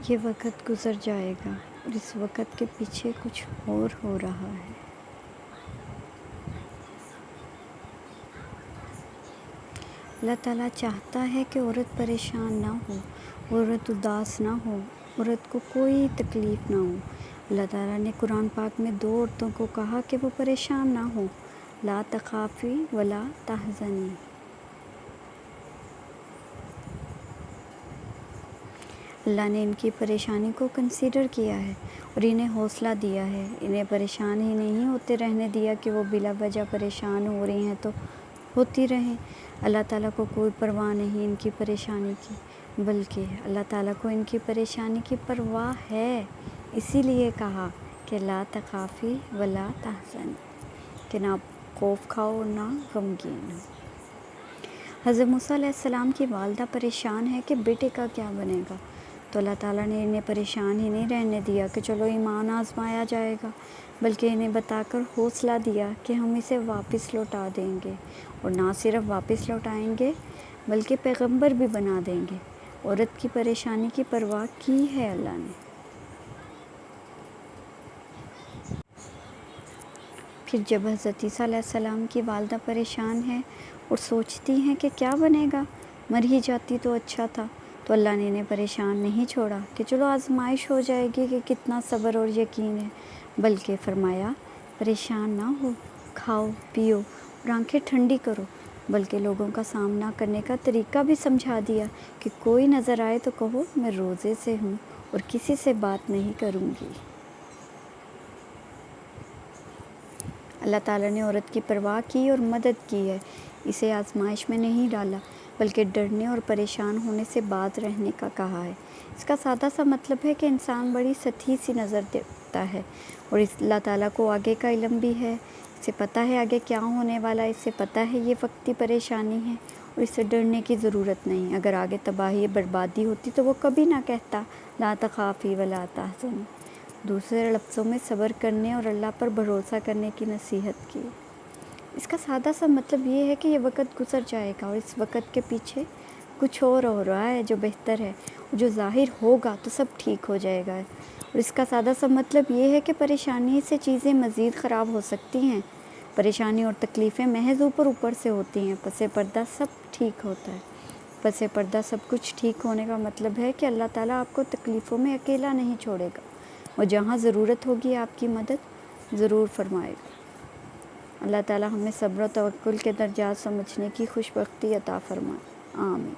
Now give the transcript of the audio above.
یہ وقت گزر جائے گا اور اس وقت کے پیچھے کچھ اور ہو رہا ہے۔ اللہ تعالیٰ چاہتا ہے کہ عورت پریشان نہ ہو، عورت اداس نہ ہو، عورت کو کوئی تکلیف نہ ہو۔ اللہ تعالیٰ نے قرآن پاک میں 2 عورتوں کو کہا کہ وہ پریشان نہ ہو، لا تخافی ولا تحزنی۔ اللہ نے ان کی پریشانی کو کنسیڈر کیا ہے اور انہیں حوصلہ دیا ہے، انہیں پریشان ہی نہیں ہوتے رہنے دیا کہ وہ بلا وجہ پریشان ہو رہی ہیں تو ہوتی رہیں۔ اللہ تعالیٰ کو کوئی پرواہ نہیں ان کی پریشانی کی، بلکہ اللہ تعالیٰ کو ان کی پریشانی کی پرواہ ہے، اسی لیے کہا کہ لا تخافی ولا تحزنی، کہ نہ خوف کھاؤ اور نہ غمگین ہو۔ حضرت موسیٰ علیہ السلام کی والدہ پریشان ہے کہ بیٹے کا کیا بنے گا، تو اللہ تعالیٰ نے انہیں پریشان ہی نہیں رہنے دیا کہ چلو ایمان آزمایا جائے گا، بلکہ انہیں بتا کر حوصلہ دیا کہ ہم اسے واپس لوٹا دیں گے، اور نہ صرف واپس لوٹائیں گے بلکہ پیغمبر بھی بنا دیں گے۔ عورت کی پریشانی کی پرواہ کی ہے اللہ نے۔ پھر جب حضرت عیسیٰ علیہ السلام کی والدہ پریشان ہے اور سوچتی ہیں کہ کیا بنے گا، مر ہی جاتی تو اچھا تھا، تو اللہ نے انہیں پریشان نہیں چھوڑا کہ چلو آزمائش ہو جائے گی کہ کتنا صبر اور یقین ہے، بلکہ فرمایا پریشان نہ ہو، کھاؤ پیو اور آنکھیں ٹھنڈی کرو، بلکہ لوگوں کا سامنا کرنے کا طریقہ بھی سمجھا دیا کہ کوئی نظر آئے تو کہو میں روزے سے ہوں اور کسی سے بات نہیں کروں گی۔ اللہ تعالیٰ نے عورت کی پرواہ کی اور مدد کی ہے، اسے آزمائش میں نہیں ڈالا بلکہ ڈرنے اور پریشان ہونے سے باز رہنے کا کہا ہے۔ اس کا سادہ سا مطلب ہے کہ انسان بڑی سطحی سی نظر دیتا ہے اور اللہ تعالیٰ کو آگے کا علم بھی ہے، اسے پتہ ہے آگے کیا ہونے والا ہے، اسے پتہ ہے یہ وقتی پریشانی ہے اور اسے ڈرنے کی ضرورت نہیں۔ اگر آگے تباہی بربادی ہوتی تو وہ کبھی نہ کہتا لا تخافی ولا تحزنی۔ دوسرے لفظوں میں صبر کرنے اور اللہ پر بھروسہ کرنے کی نصیحت کی۔ اس کا سادہ سا مطلب یہ ہے کہ یہ وقت گزر جائے گا اور اس وقت کے پیچھے کچھ اور ہو رہا ہے جو بہتر ہے، جو ظاہر ہوگا تو سب ٹھیک ہو جائے گا۔ اور اس کا سادہ سا مطلب یہ ہے کہ پریشانی سے چیزیں مزید خراب ہو سکتی ہیں، پریشانی اور تکلیفیں محض اوپر سے ہوتی ہیں، پس پردہ سب ٹھیک ہوتا ہے۔ پس پردہ سب کچھ ٹھیک ہونے کا مطلب ہے کہ اللہ تعالیٰ آپ کو تکلیفوں میں اکیلا نہیں چھوڑے گا، اور جہاں ضرورت ہوگی آپ کی مدد ضرور فرمائے گا۔ اللہ تعالیٰ ہمیں صبر و توکل کے درجات سمجھنے کی خوش بختی عطا فرمائے، آمین۔